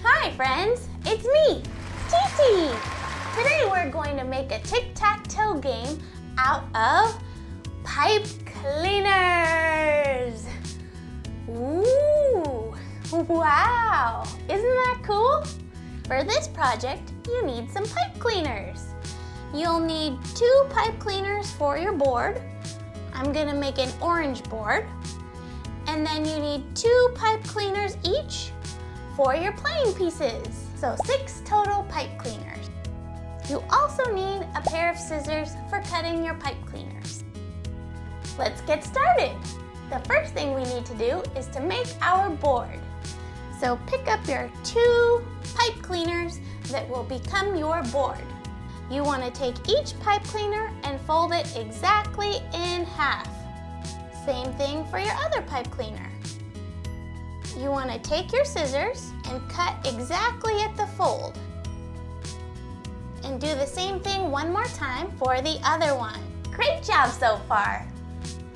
Hi friends, it's me, TT. Today we're going to make a tic-tac-toe game out of pipe cleaners. Ooh, wow, isn't that cool? For this project, you need some pipe cleaners. You'll need 2 pipe cleaners for your board. I'm gonna make an orange board. And then you need 2 pipe cleaners each for your playing pieces. So 6 total pipe cleaners. You also need a pair of scissors for cutting your pipe cleaners. Let's get started. The first thing we need to do is to make our board. So pick up your 2 pipe cleaners that will become your board. You want to take each pipe cleaner and fold it exactly in half. Same thing for your other pipe cleaner. You want to take your scissors and cut exactly at the fold. And do the same thing one more time for the other one. Great job so far!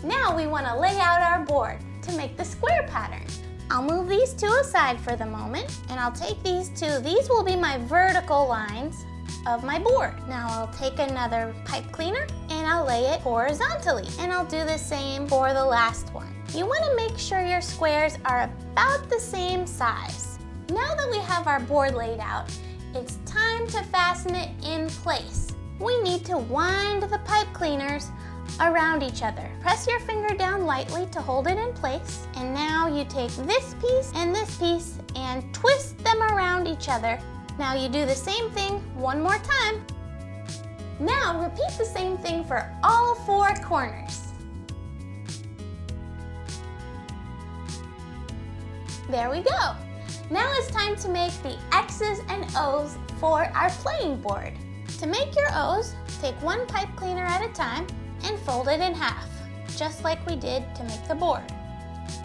Now we want to lay out our board to make the square pattern. I'll move these 2 aside for the moment, and I'll take these 2. These will be my vertical lines of my board. Now I'll take another pipe cleaner and I'll lay it horizontally, and I'll do the same for the last one. You want to make sure your squares are about the same size. Now that we have our board laid out, it's time to fasten it in place. We need to wind the pipe cleaners around each other. Press your finger down lightly to hold it in place, and now you take this piece and twist them around each other. Now you do the same thing one more time. Now repeat the same thing for all 4 corners. There we go. Now it's time to make the X's and O's for our playing board. To make your O's, take 1 pipe cleaner at a time and fold it in half, just like we did to make the board.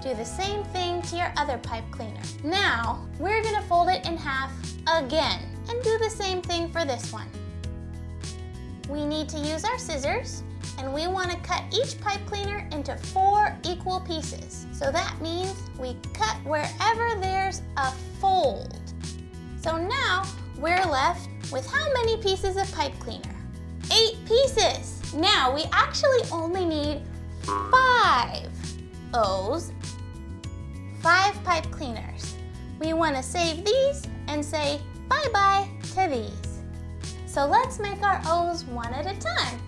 Do the same thing to your other pipe cleaner. Now, we're gonna fold it in half again and do the same thing for this one. We need to use our scissors, and we want to cut each pipe cleaner into 4 equal pieces. So that means we cut wherever there's a fold. So now we're left with how many pieces of pipe cleaner? 8 pieces. Now we actually only need 5 O's, 5 pipe cleaners. We want to save these and say bye-bye to these. So let's make our O's one at a time.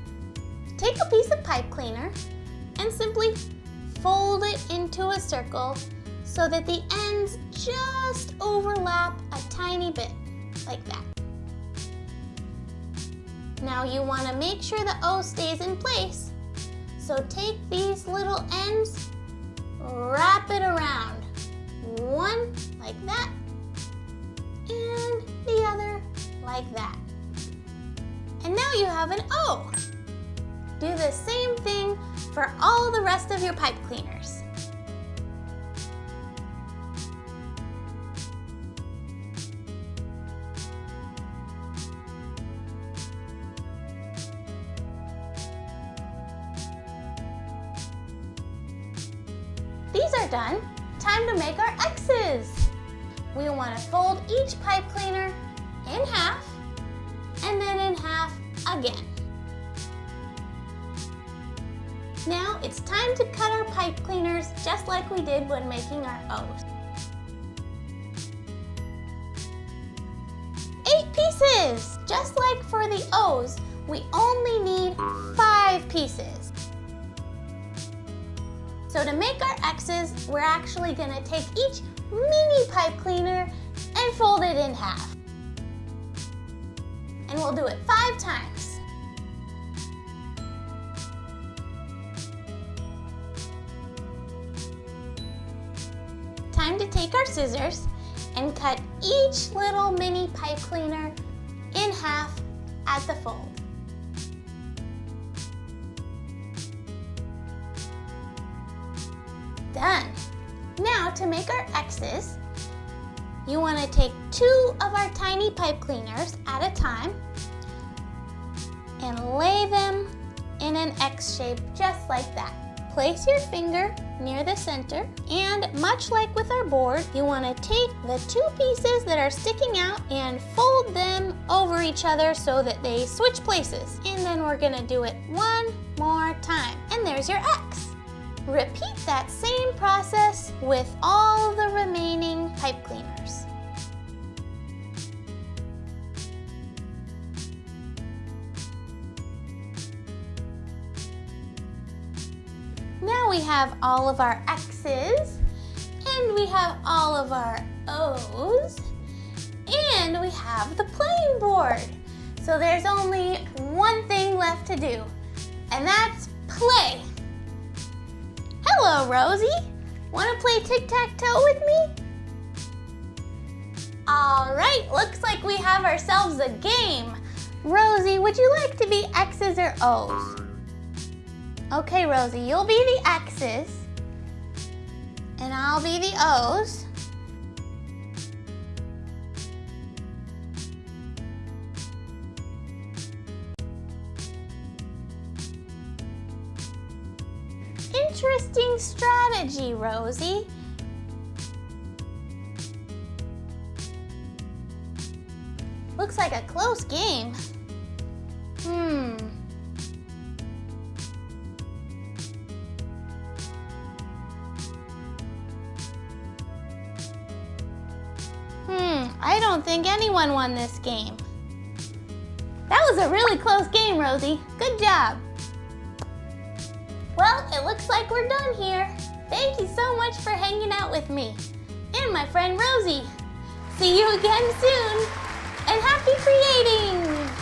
Take a piece of pipe cleaner and simply fold it into a circle so that the ends just overlap a tiny bit, like that. Now you want to make sure the O stays in place. So take these little ends, wrap it around. One like that, and the other like that. And now you have an O. Do the same thing for all the rest of your pipe cleaners. These are done. Time to make our X's. We want to fold each pipe cleaner in half and then in half again. Now it's time to cut our pipe cleaners just like we did when making our O's. 8 pieces! Just like for the O's, we only need 5 pieces. So to make our X's, we're actually going to take each mini pipe cleaner and fold it in half. And we'll do it 5 times. Time to take our scissors and cut each little mini pipe cleaner in half at the fold. Done. Now to make our X's, you want to take 2 of our tiny pipe cleaners at a time and lay them in an X shape just like that. Place your finger near the center, and much like with our board, you want to take the two pieces that are sticking out and fold them over each other so that they switch places. And then we're going to do it one more time. And there's your X. Repeat that same process with all the remaining pipe cleaners. Now we have all of our X's, and we have all of our O's, and we have the playing board. So there's only one thing left to do, and that's play. Hello, Rosie. Want to play tic-tac-toe with me? All right, looks like we have ourselves a game. Rosie, would you like to be X's or O's? Okay, Rosie, you'll be the X's, and I'll be the O's. Interesting strategy, Rosie. Looks like a close game. I don't think anyone won this game. That was a really close game, Rosie. Good job. Well, it looks like we're done here. Thank you so much for hanging out with me and my friend Rosie. See you again soon, and happy creating!